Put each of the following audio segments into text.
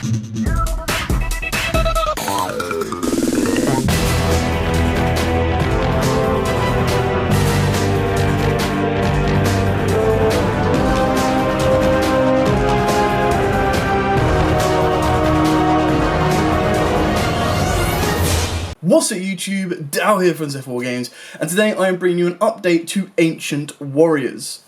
What's up YouTube, Dow here from Z4 Games, and today I am bringing you an update to Ancient Warriors.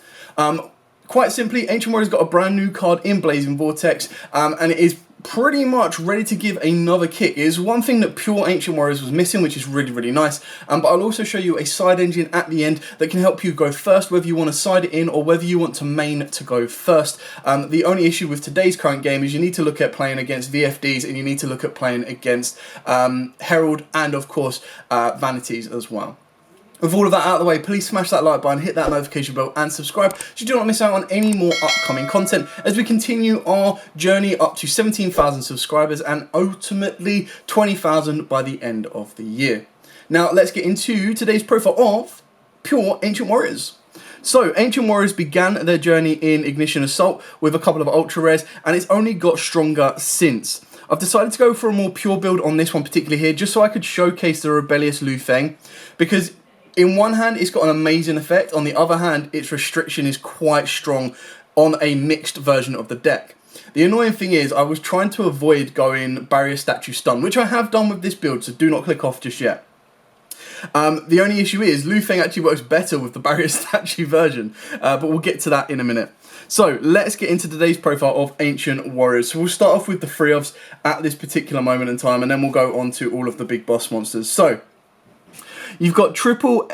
Quite simply, Ancient Warriors got a brand new card in Blazing Vortex, and it is pretty much ready to give another kick. It is one thing that pure Ancient Warriors was missing, which is really nice, but I'll also show you a side engine at the end that can help you go first, whether you want to side it in or whether you want to main to go first. The only issue with today's current game is you need to look at playing against VFDs and you need to look at playing against Herald and of course Vanities as well. With all of that out of the way, please smash that like button, hit that notification bell and subscribe so you do not miss out on any more upcoming content as we continue our journey up to 17,000 subscribers and ultimately 20,000 by the end of the year. Now let's get into today's profile of pure Ancient Warriors. So, Ancient Warriors began their journey in Ignition Assault with a couple of ultra rares and it's only got stronger since. I've decided to go for a more pure build on this one particularly here just so I could showcase the Rebellious Lu Feng, because in one hand, it's got an amazing effect. On the other hand, its restriction is quite strong on a mixed version of the deck. The annoying thing is, I was trying to avoid going Barrier Statue Stun, which I have done with this build, so do not click off just yet. The only issue is, Lu Feng actually works better with the Barrier Statue version, but we'll get to that in a minute. So, let's get into today's profile of Ancient Warriors. So, we'll start off with the three ofs at this particular moment in time, and then we'll go on to all of the big boss monsters. So, you've got triple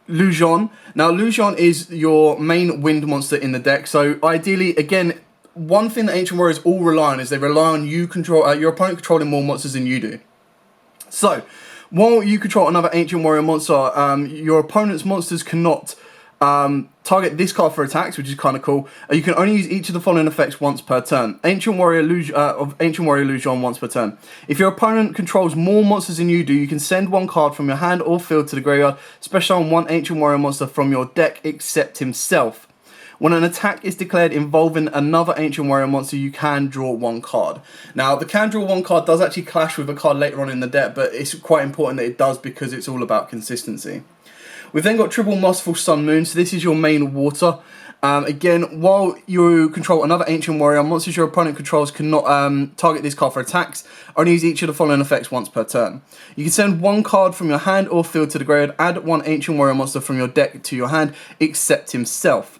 Yugioh. Now, Yugioh is your main wind monster in the deck. So, ideally, again, one thing that Ancient Warriors all rely on is they rely on your opponent controlling more monsters than you do. So, while you control another Ancient Warrior monster, your opponent's monsters cannot target this card for attacks, which is kind of cool. You can only use each of the following effects once per turn. Ancient Warrior Yugioh once per turn. If your opponent controls more monsters than you do, you can send one card from your hand or field to the graveyard, special on one Ancient Warrior monster from your deck except himself. When an attack is declared involving another Ancient Warrior monster, you can draw one card. Now, the can draw one card does actually clash with a card later on in the deck, but it's quite important that it does because it's all about consistency. We've then got triple Masterful Sun Moon, so this is your main water. Again, while you control another Ancient Warrior, monsters your opponent controls cannot target this card for attacks. Only use each of the following effects once per turn. You can send one card from your hand or field to the graveyard, add one Ancient Warrior monster from your deck to your hand, except himself.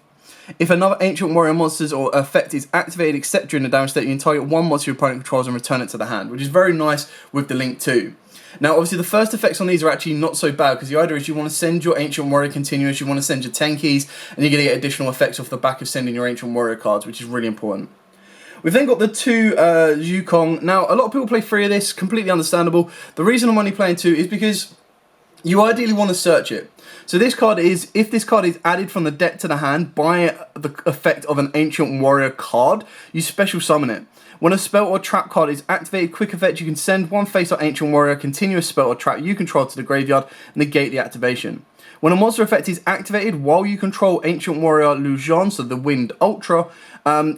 If another Ancient Warrior monster's or effect is activated except during the damage state, you can target one monster your opponent controls and return it to the hand, which is very nice with the Link 2. Now, obviously, the first effects on these are actually not so bad, because the idea is you want to send your Ancient Warrior continuous, you want to send your 10 keys, and you're going to get additional effects off the back of sending your Ancient Warrior cards, which is really important. We've then got the two Yugioh. Now, a lot of people play 3 of this, completely understandable. The reason I'm only playing 2 is because you ideally want to search it. So this card is, if this card is added from the deck to the hand by the effect of an Ancient Warrior card, you special summon it. When a spell or trap card is activated, quick effect, you can send one face-up Ancient Warrior continuous spell or trap you control to the graveyard, negate the activation. When a monster effect is activated while you control Ancient Warrior Yugioh, so the Wind Ultra,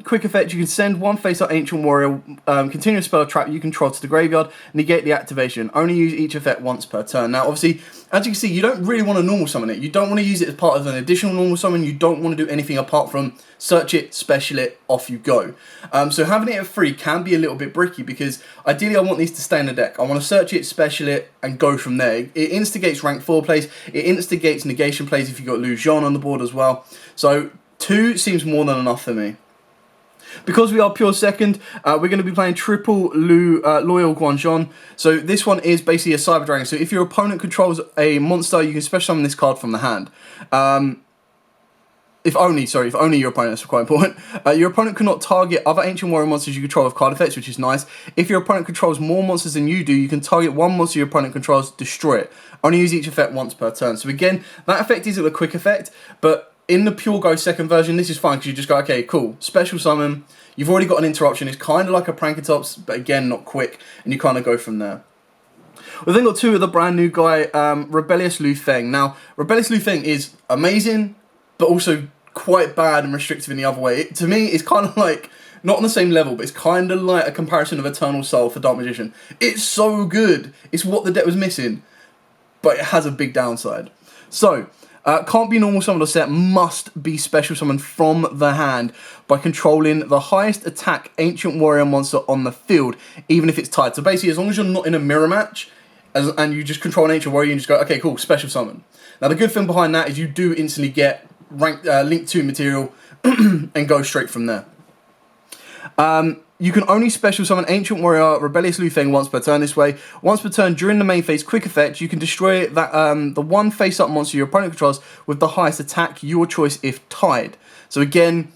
quick effect, you can send one face-up Ancient Warrior continuous spell or trap you control to the graveyard, negate the activation. Only use each effect once per turn. Now, obviously, as you can see, you don't really want to normal summon it. You don't want to use it as part of an additional normal summon. You don't want to do anything apart from search it, special it, off you go. So having it at 3 can be a little bit bricky because ideally I want these to stay in the deck. I want to search it, special it, and go from there. It instigates rank 4 plays. It instigates negation plays if you've got Yugioh on the board as well. So 2 seems more than enough for me. Because we are pure second, we're going to be playing triple Loyal Guanzhong. So this one is basically a Cyber Dragon. So if your opponent controls a monster, you can special summon this card from the hand. If only your opponent, that's quite important. Your opponent cannot target other Ancient Warrior monsters you control with card effects, which is nice. If your opponent controls more monsters than you do, you can target one monster your opponent controls, destroy it. Only use each effect once per turn. So again, that effect isn't a quick effect, but in the pure go second version, this is fine because you just go, okay, cool, special summon. You've already got an interruption. It's kind of like a Prankatops, but again, not quick, and you kind of go from there. We've then got 2 of the brand new guy, Rebellious Lu Feng. Now, Rebellious Lu Feng is amazing, but also quite bad and restrictive in the other way. To me, it's kind of like not on the same level, but it's kind of like a comparison of Eternal Soul for Dark Magician. It's so good. It's what the deck was missing, but it has a big downside. So, can't be normal summon or set, must be special summon from the hand by controlling the highest attack Ancient Warrior monster on the field, even if it's tied. So basically, as long as you're not in a mirror match, and you just control an Ancient Warrior, you just go, okay, cool, special summon. Now, the good thing behind that is you do instantly get Link 2 material and go straight from there. You can only special summon Ancient Warrior Rebellious Lu Feng once per turn this way. Once per turn during the main phase, quick effect, you can destroy that the one face-up monster your opponent controls with the highest attack, your choice if tied. So again,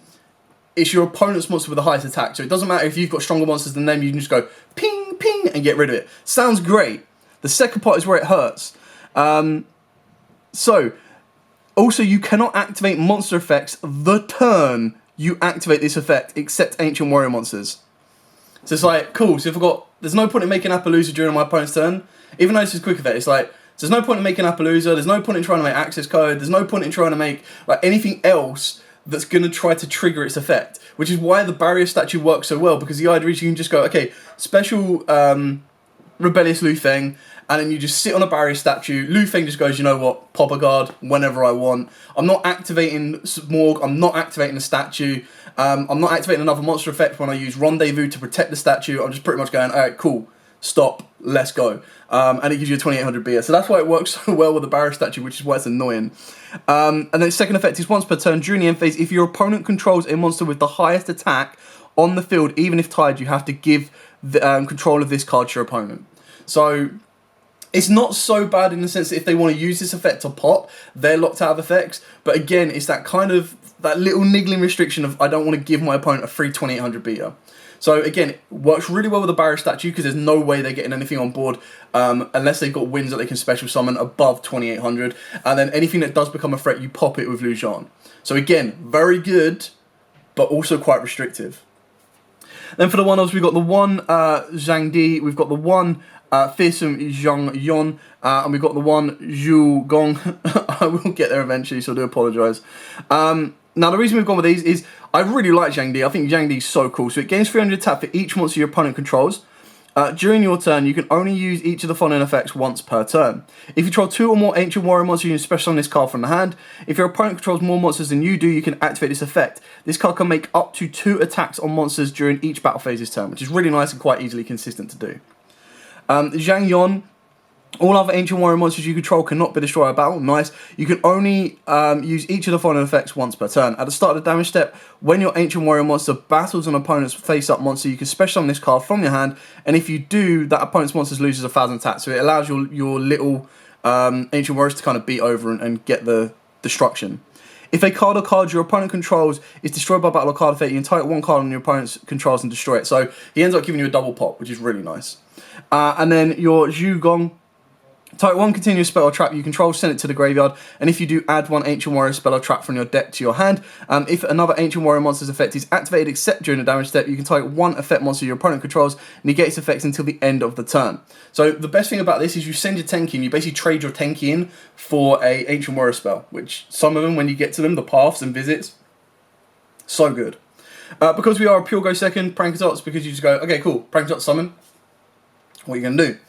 it's your opponent's monster with the highest attack. So it doesn't matter if you've got stronger monsters than them, you can just go ping, ping, and get rid of it. Sounds great. The second part is where it hurts. Also, you cannot activate monster effects the turn you activate this effect, except Ancient Warrior monsters. So it's like, cool, so if I've got, there's no point in making Appaloosa during my opponent's turn, even though this is quick effect, it's like, so there's no point in making Appaloosa, there's no point in trying to make access code, there's no point in trying to make like anything else that's going to try to trigger its effect, which is why the barrier statue works so well, because the idea is you can just go, okay, special Rebellious Lu Feng, and then you just sit on a barrier statue. Lu Feng just goes, you know what, pop a guard whenever I want. I'm not activating Morg, I'm not activating the statue, I'm not activating another monster effect when I use Rendezvous to protect the statue. I'm just pretty much going, alright, cool, stop, let's go. And it gives you a 2800 BS. So that's why it works so well with the barrier statue, which is why it's annoying. And then second effect is once per turn during the end phase, if your opponent controls a monster with the highest attack on the field, even if tied, you have to give the, control of this card to your opponent. So it's not so bad in the sense that if they want to use this effect to pop, they're locked out of effects. But again, it's that kind of, that little niggling restriction of I don't want to give my opponent a free 2800 beater. So again, it works really well with the barrier statue because there's no way they're getting anything on board unless they've got wins that they can special summon above 2800. And then anything that does become a threat, you pop it with Yugioh. So again, very good, but also quite restrictive. Then for the one-offs, we've got the one Zhang Di, we've got the one Fearsome Zhang Yon, and we've got the one Zhu Gong. I will get there eventually, so I do apologise. Now, the reason we've gone with these is I really like Zhang Di. I think Zhang Di is so cool. So it gains 300 tap for each monster your opponent controls. During your turn, you can only use each of the following effects once per turn. If you control 2 or more Ancient Warrior monsters, you can special summon this card from the hand. If your opponent controls more monsters than you do, you can activate this effect. This card can make up to 2 attacks on monsters during each battle phase's turn, which is really nice and quite easily consistent to do. Zhang Yon, all other Ancient Warrior monsters you control cannot be destroyed by battle. Nice. You can only use each of the following effects once per turn. At the start of the damage step, when your Ancient Warrior monster battles an opponent's face-up monster, you can special summon this card from your hand, and if you do, that opponent's monster loses 1000 attacks. So it allows your little Ancient Warriors to kind of beat over and get the destruction. If a card or cards your opponent controls is destroyed by battle or card effect, you can target one card on your opponent's controls and destroy it. So he ends up giving you a double pop, which is really nice. And then your Zhu Gong, type 1 continuous spell or trap you control, send it to the graveyard, and if you do, add 1 Ancient Warrior spell or trap from your deck to your hand. If another Ancient Warrior monster's effect is activated except during the damage step, you can target 1 effect monster your opponent controls, negate its effects until the end of the turn. So the best thing about this is you send your Tenki in, you basically trade your Tenki in for a Ancient Warrior spell, which some of them, when you get to them, the paths and visits, so good. Because we are a pure go second, Prankatops, because you just go, okay, cool, Prankatops summon, what are you going to do?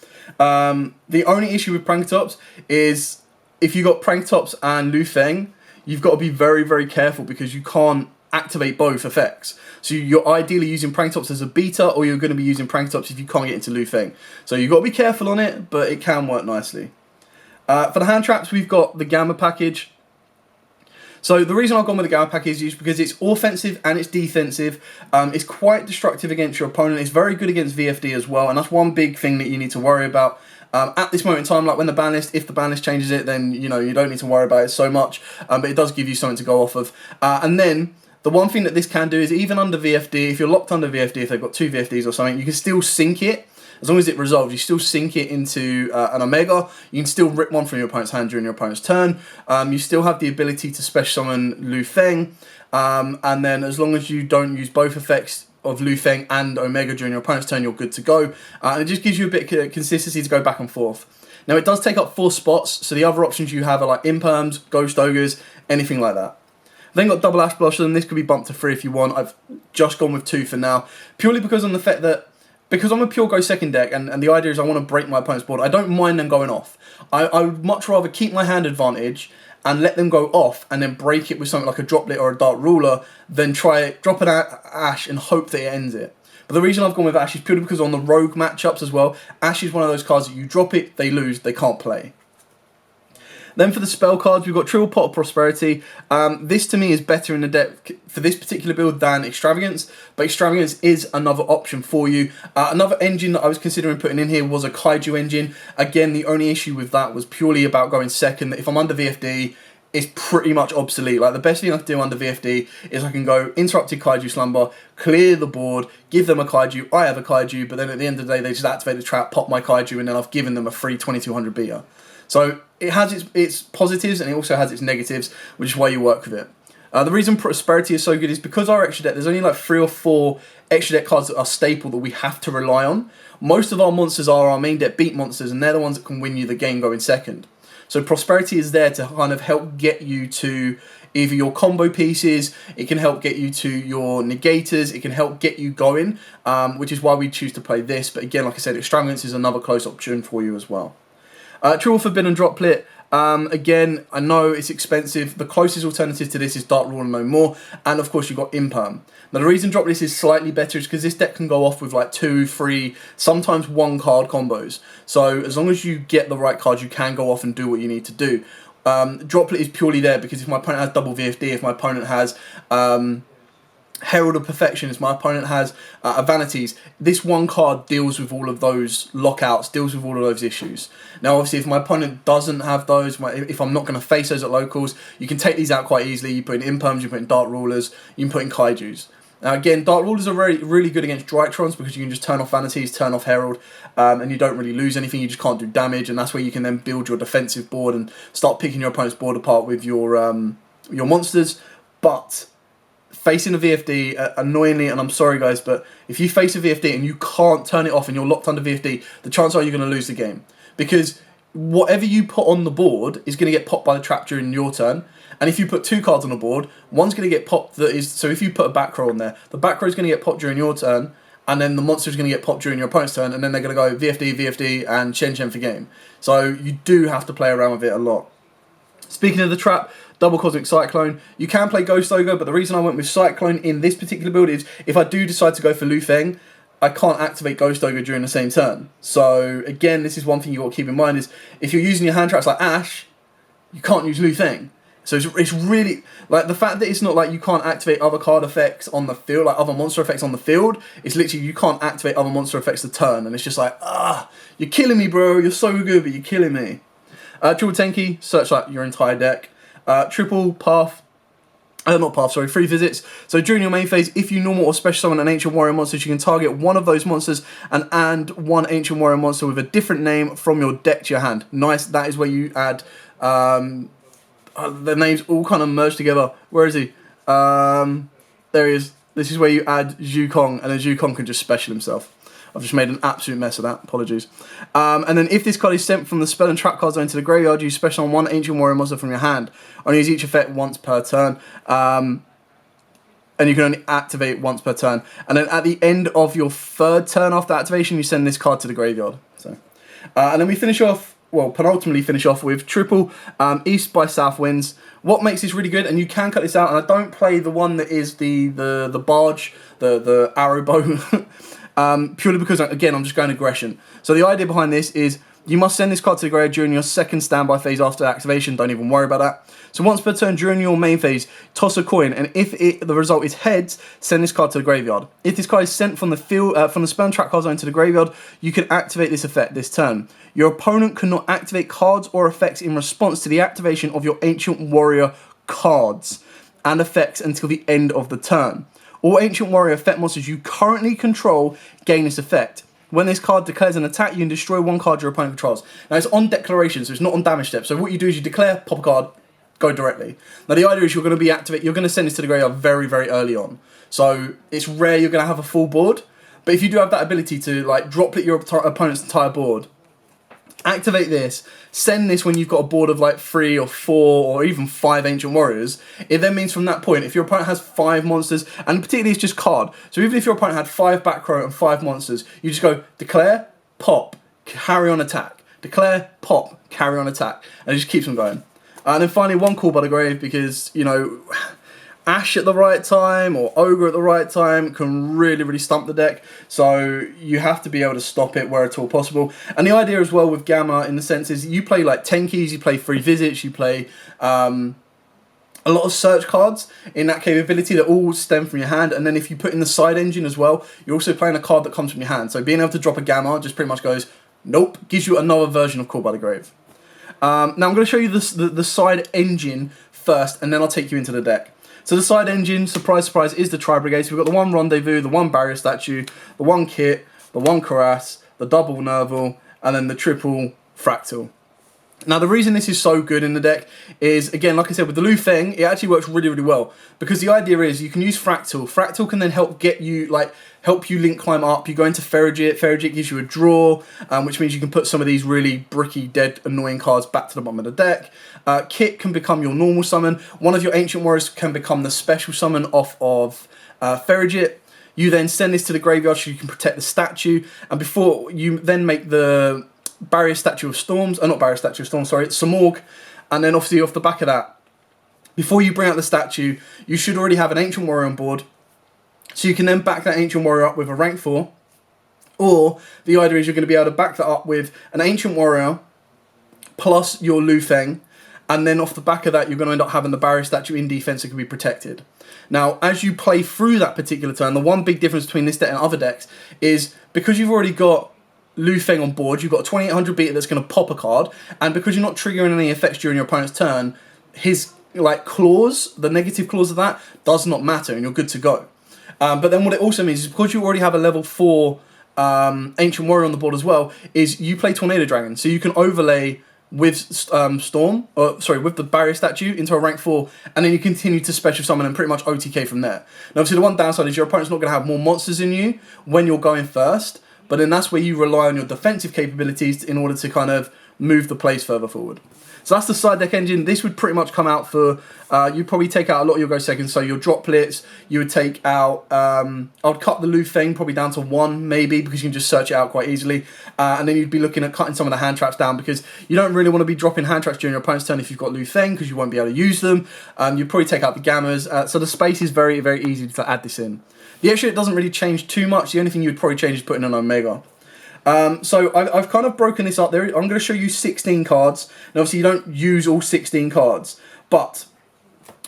The only issue with Prankatops is if you got Prankatops and Lu Feng, you've got to be very, very careful because you can't activate both effects. So you're ideally using Prankatops as a beta, or you're going to be using Prankatops if you can't get into Lu Feng. So you've got to be careful on it, but it can work nicely. For the hand traps, we've got the Gamma package. So the reason I've gone with the Gamma package is because it's offensive and it's defensive. It's quite destructive against your opponent. It's very good against VFD as well, and that's one big thing that you need to worry about. At this moment in time, like when the ban list, if the ban list changes it, then you know you don't need to worry about it so much, but it does give you something to go off of. And then the one thing that this can do is even under VFD, if you're locked under VFD, if they've got 2 VFDs or something, you can still sync it. As long as it resolves, you still sync it into an Omega. You can still rip one from your opponent's hand during your opponent's turn. You still have the ability to special summon Lu Feng. And then as long as you don't use both effects of Lu Feng and Omega during your opponent's turn, you're good to go. And it just gives you a bit of consistency to go back and forth. Now, it does take up 4 spots, so the other options you have are like Imperms, Ghost Ogres, anything like that. Then got double Ash Blossom, and this could be bumped to 3 if you want. I've just gone with 2 for now, purely because on the fact that, because I'm a pure go second deck, and the idea is I want to break my opponent's board, I don't mind them going off. I would much rather keep my hand advantage and let them go off and then break it with something like a Droplet or a Dark Ruler than drop an Ash and hope that it ends it. But the reason I've gone with Ash is purely because on the rogue matchups as well, Ash is one of those cards that you drop it, they lose, they can't play. Then for the spell cards, we've got Triple Pot of Prosperity. This to me is better in the deck for this particular build than Extravagance, but Extravagance is another option for you. Another engine that I was considering putting in here was a Kaiju engine. Again, the only issue with that was purely about going second. If I'm under VFD, it's pretty much obsolete. Like, the best thing I can do under VFD is I can go Interrupted Kaiju Slumber, clear the board, give them a Kaiju, I have a Kaiju, but then at the end of the day, they just activate the trap, pop my Kaiju, and then I've given them a free 2200 beater. So it has its positives and it also has its negatives, which is why you work with it. The reason Prosperity is so good is because our extra deck, there's only like 3 or 4 extra deck cards that are staple that we have to rely on. Most of our monsters are our main deck beat monsters, and they're the ones that can win you the game going second. So Prosperity is there to kind of help get you to either your combo pieces, it can help get you to your negators, it can help get you going, which is why we choose to play this. But again, like I said, Extravagance is another close option for you as well. Triple Forbidden Droplet, again, I know it's expensive. The closest alternative to this is Dark Ruler No More, and of course you've got Imperm. Now the reason Droplet is slightly better is because this deck can go off with like 2, 3, sometimes 1 card combos. So as long as you get the right cards, you can go off and do what you need to do. Droplet is purely there because if my opponent has double VFD, if my opponent has Herald of Perfection, if my opponent has Vanities, this one card deals with all of those lockouts, deals with all of those issues. Now obviously if my opponent doesn't have those, if I'm not going to face those at locals, you can take these out quite easily. You put in Imperms, you put in Dark Rulers, you can put in Kaijus. Now again, Dark Rulers are really good against Drytrons because you can just turn off Vanities, turn off Herald, and you don't really lose anything, you just can't do damage, and that's where you can then build your defensive board and start picking your opponent's board apart with your monsters. But facing a VFD, annoyingly, and I'm sorry guys, but if you face a VFD and you can't turn it off and you're locked under VFD, the chances are you're going to lose the game. Because whatever you put on the board is going to get popped by the trap during your turn. And if you put 2 cards on the board, one's going to get popped so if you put a back row on there, the back row is going to get popped during your turn, and then the monster is going to get popped during your opponent's turn, and then they're going to go VFD, VFD, and Chen for game. So you do have to play around with it a lot. Speaking of the trap, Double Cosmic Cyclone. You can play Ghost Ogre, but the reason I went with Cyclone in this particular build is if I do decide to go for Lu Feng, I can't activate Ghost Ogre during the same turn. So again, this is one thing you got to keep in mind is if you're using your hand traps like Ash, you can't use Lu Feng. So it's really, like, the fact that it's not like you can't activate other card effects on the field, like other monster effects on the field, it's literally you can't activate other monster effects to turn, and it's just like, you're killing me, bro, you're so good, but you're killing me. Triple Tenki, search like your entire deck. Triple Path, not Path, sorry, 3 visits. So during your main phase, if you normal or special summon an Ancient Warrior monster, you can target one of those monsters and add one Ancient Warrior monster with a different name from your deck to your hand. Nice, that is where you add, the names all kind of merge together. Where is he? There he is. This is where you add Yugioh, and then Yugioh can just special himself. I've just made an absolute mess of that, apologies. And then if this card is sent from the spell and trap card zone to the graveyard, you special on one Ancient Warrior monster from your hand. Only use each effect once per turn. And you can only activate once per turn. And then at the end of your 3rd turn after activation, you send this card to the graveyard. So, and then we finish off, well, penultimately finish off with triple East by South Winds. What makes this really good, and you can cut this out, and I don't play the one that is the barge, the arrow bow, purely because, again, I'm just going aggression. So the idea behind this is you must send this card to the graveyard during your 2nd standby phase after activation. Don't even worry about that. So once per turn during your main phase, toss a coin, and if the result is heads, send this card to the graveyard. If this card is sent from the field, from the spell and trap card zone to the graveyard, you can activate this effect this turn. Your opponent cannot activate cards or effects in response to the activation of your Ancient Warrior cards and effects until the end of the turn. All Ancient Warrior effect monsters you currently control gain this effect. When this card declares an attack, you can destroy one card your opponent controls. Now, it's on declaration, so it's not on damage step. So what you do is you declare, pop a card, go directly. Now, the idea is you're going to be you're going to send this to the graveyard very, very early on. So it's rare you're going to have a full board. But if you do have that ability to like droplet your opponent's entire board Activate this, send this when you've got a board of like 3 or 4 or even 5 Ancient Warriors. It then means from that point, if your opponent has 5 monsters, and particularly it's just card, so even if your opponent had 5 back row and 5 monsters, you just go declare, pop, carry on attack, declare, pop, carry on attack, and it just keeps them going. And then finally, 1 Call by the Grave, because, you know, Ash at the right time or Ogre at the right time can really, really stump the deck. So you have to be able to stop it where at all possible. And the idea as well with Gamma, in the sense, is you play like 10 keys, you play 3 visits, you play a lot of search cards in that capability that all stem from your hand. And then if you put in the side engine as well, you're also playing a card that comes from your hand. So being able to drop a Gamma just pretty much goes, nope, gives you another version of Call by the Grave. Now I'm going to show you the side engine first, and then I'll take you into the deck. So the side engine, surprise, surprise, is the Tri-Brigade. So we've got the 1 Rendezvous, the 1 Barrier Statue, the 1 Kit, the 1 Cuirass, the double Nerval, and then the triple Fractal. Now the reason this is so good in the deck is, again, like I said, with the Lu Feng, it actually works really, really well. Because the idea is you can use Fractal. Fractal can then help get you, help you link climb up. You go into Ferrigit. Ferrigit gives you a draw, which means you can put some of these really bricky, dead, annoying cards back to the bottom of the deck. Kit can become your normal summon. One of your Ancient Warriors can become the special summon off of Ferrigit. You then send this to the graveyard so you can protect the statue. And before you then make the Barrier Statue of Storms, not Barrier Statue of Storms, sorry, it's Samorg. And then obviously off the back of that, before you bring out the statue, you should already have an Ancient Warrior on board. So you can then back that Ancient Warrior up with a rank 4. Or the idea is you're going to be able to back that up with an Ancient Warrior plus your Lu Feng. And then off the back of that, you're going to end up having the Barrier Statue in defense that can be protected. Now, as you play through that particular turn, the one big difference between this deck and other decks is because you've already got Lu Feng on board, you've got a 2800 beat that's going to pop a card, and because you're not triggering any effects during your opponent's turn, his clause, the negative clause of that, does not matter, and you're good to go. But then what it also means is because you already have a level 4 Ancient Warrior on the board as well, is you play Tornado Dragon, so you can overlay with with the Barrier Statue into a rank 4, and then you continue to special summon and pretty much OTK from there. Now obviously the one downside is your opponent's not going to have more monsters than you when you're going first, but then that's where you rely on your defensive capabilities in order to kind of move the plays further forward. So that's the side deck engine. This would pretty much come out for, you'd probably take out a lot of your go seconds, so your droplets, you would take out, I'd cut the Lu Feng probably down to 1 maybe, because you can just search it out quite easily, and then you'd be looking at cutting some of the hand traps down, because you don't really want to be dropping hand traps during your opponent's turn if you've got Lu Feng, because you won't be able to use them. You'd probably take out the Gammas, so the space is very, very easy to add this in. The extra, it doesn't really change too much. The only thing you would probably change is putting an Omega. So I've kind of broken this up there. I'm going to show you 16 cards. And obviously you don't use all 16 cards. But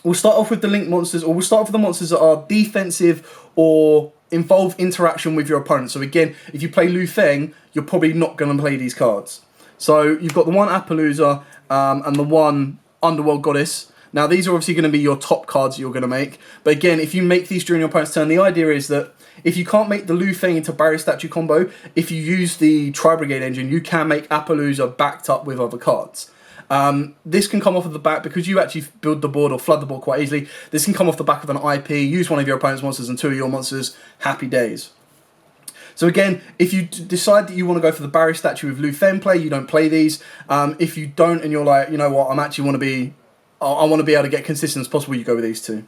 we'll start off with the linked monsters, or we'll start off with the monsters that are defensive or involve interaction with your opponent. So again, if you play Lu Feng, you're probably not going to play these cards. So you've got the 1 Appaloosa and the 1 Underworld Goddess. Now these are obviously going to be your top cards you're going to make. But again, if you make these during your opponent's turn, the idea is that if you can't make the Lu Feng into Barrier Statue combo, if you use the Tri-Brigade engine, you can make Appaloosa backed up with other cards. This can come off of the back, because you actually build the board or flood the board quite easily. This can come off the back of an IP, use one of your opponent's monsters and 2 of your monsters, happy days. So again, if you decide that you want to go for the Barrier Statue with Lu Feng play, you don't play these. If you don't and you're like, you know what, I want to be able to get consistent as possible, you go with these 2.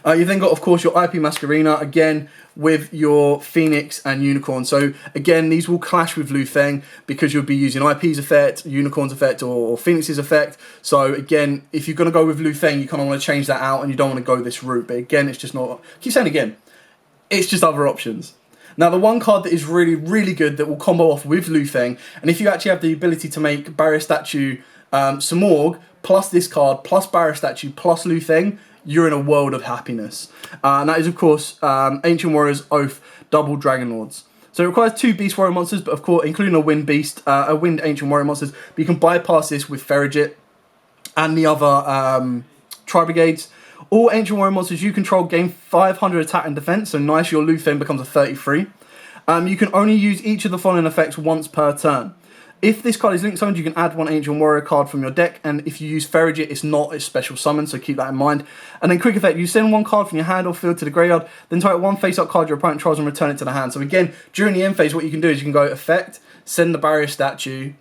You've then got, of course, your IP Masquerena, again, with your Phoenix and Unicorn. So, again, these will clash with Lu Feng, because you'll be using IP's effect, Unicorn's effect, or Phoenix's effect. So, again, if you're going to go with Lu Feng, you kind of want to change that out, and you don't want to go this route. But, again, it's just not... I keep saying again, it's just other options. Now, the one card that is really, really good that will combo off with Lu Feng, and if you actually have the ability to make Barrier Statue Samorg, plus this card, plus Barrier Statue, plus Lu Feng, you're in a world of happiness. And that is, of course, Ancient Warriors Oath Double Dragon Lords. So it requires 2 Beast Warrior monsters, but of course, including a Wind Beast, a Wind Ancient Warrior monsters. But you can bypass this with Ferrigit and the other Tri-Brigades. All Ancient Warrior monsters you control gain 500 attack and defense, so nice, your Lu Feng becomes a 33. You can only use each of the following effects once per turn. If this card is link summoned, you can add one Ancient Warrior card from your deck, and if you use Ferrigit, it's not a special summon, so keep that in mind. And then quick effect, you send one card from your hand or field to the graveyard, then target one face-up card your opponent tries and return it to the hand. So again, during the end phase, what you can do is you can go effect, send the barrier statue,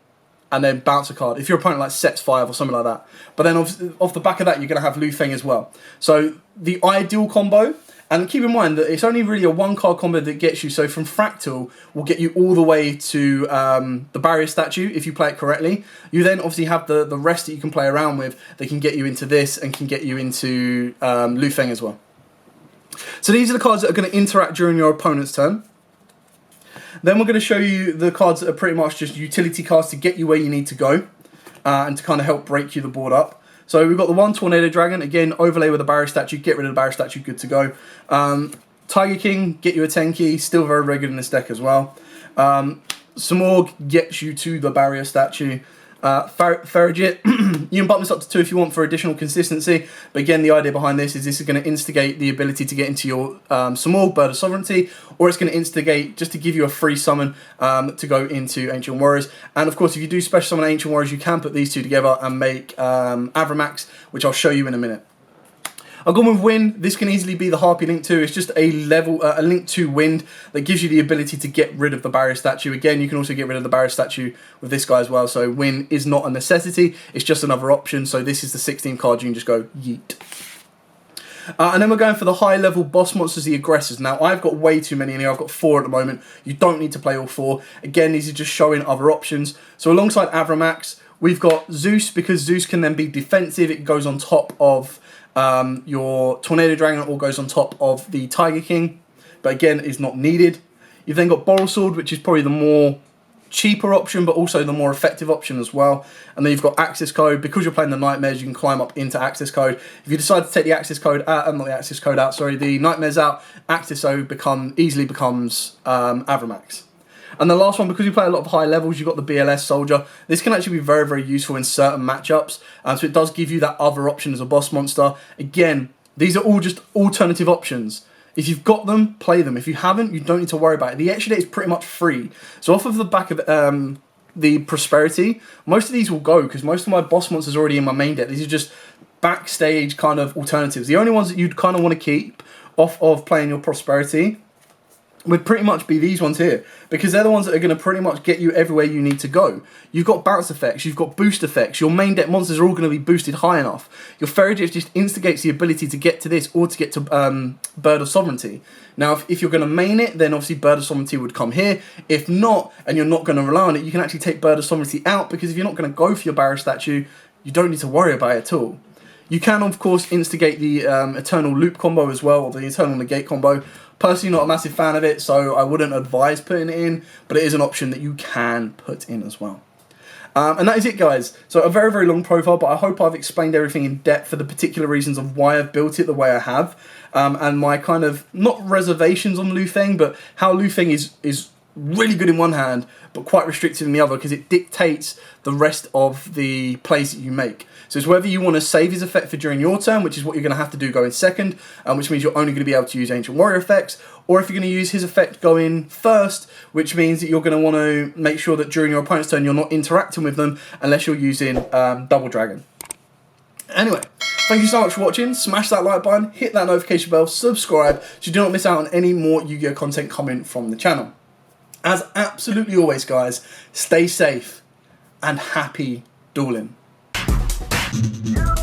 and then bounce a card. If your opponent like sets 5 or something like that. But then off the back of that, you're going to have Lu Feng as well. So the ideal combo. And keep in mind that it's only really a 1-card combo that gets you. So from Fractal will get you all the way to the barrier statue if you play it correctly. You then obviously have the rest that you can play around with that can get you into this and can get you into Lu Feng as well. So these are the cards that are going to interact during your opponent's turn. Then we're going to show you the cards that are pretty much just utility cards to get you where you need to go and to kind of help break you the board up. So we've got the 1 Tornado Dragon, again, overlay with a barrier statue, get rid of the barrier statue, good to go. Tiger King, get you a 10-key, still very regular in this deck as well. Samorg gets you to the barrier statue. Ferrigit, you can bump this up to 2 if you want for additional consistency, but again, the idea behind this is going to instigate the ability to get into your Samorg, Bird of Sovereignty, or it's going to instigate just to give you a free summon to go into Ancient Warriors. And of course, if you do special summon Ancient Warriors, you can put these two together and make Avramax, which I'll show you in a minute. I've gone with Wind. This can easily be the Harpy Link 2. It's just a Link 2 Wind that gives you the ability to get rid of the barrier statue. Again, you can also get rid of the barrier statue with this guy as well. So Wind is not a necessity. It's just another option. So this is the 16th card. You can just go yeet. And then we're going for the high-level boss monsters, the aggressors. Now, I've got way too many in here. I've got 4 at the moment. You don't need to play all 4. Again, these are just showing other options. So alongside Avramax, we've got Zeus, because Zeus can then be defensive. It goes on top of your Tornado Dragon, or goes on top of the Tiger King, but again is not needed. You've then got Boral Sword, which is probably the more cheaper option, but also the more effective option as well. And then you've got Access Code. Because you're playing the Nightmares, you can climb up into Access Code. If you decide to take the Access Code out, the Nightmares out, Access Code easily becomes Avramax. And the last one, because you play a lot of high levels, you've got the BLS Soldier. This can actually be very, very useful in certain matchups. So it does give you that other option as a boss monster. Again, these are all just alternative options. If you've got them, play them. If you haven't, you don't need to worry about it. The extra day is pretty much free. So off of the back of the Prosperity, most of these will go, because most of my boss monsters are already in my main deck. These are just backstage kind of alternatives. The only ones that you'd kind of want to keep off of playing your Prosperity would pretty much be these ones here, because they're the ones that are going to pretty much get you everywhere you need to go. You've got bounce effects, you've got boost effects, your main deck monsters are all going to be boosted high enough. Your Ferrigit just instigates the ability to get to this, or to get to Bird of Sovereignty. Now, if you're going to main it, then obviously Bird of Sovereignty would come here. If not, and you're not going to rely on it, you can actually take Bird of Sovereignty out, because if you're not going to go for your barrier statue, you don't need to worry about it at all. You can, of course, instigate the Eternal Loop combo as well, or the Eternal Negate combo. Personally, not a massive fan of it, so I wouldn't advise putting it in, but it is an option that you can put in as well. And that is it, guys. So a very, very long profile, but I hope I've explained everything in depth for the particular reasons of why I've built it the way I have, and my kind of, not reservations on Lu Feng, but how Lu Feng is really good in one hand, but quite restricted in the other, because it dictates the rest of the plays that you make. So it's whether you want to save his effect for during your turn, which is what you're going to have to do going second, which means you're only going to be able to use Ancient Warrior effects, or if you're going to use his effect going first, which means that you're going to want to make sure that during your opponent's turn you're not interacting with them unless you're using Double Dragon. Anyway, thank you so much for watching. Smash that like button, hit that notification bell, subscribe so you do not miss out on any more Yu-Gi-Oh content coming from the channel. As absolutely always, guys, stay safe and happy dueling. Yeah.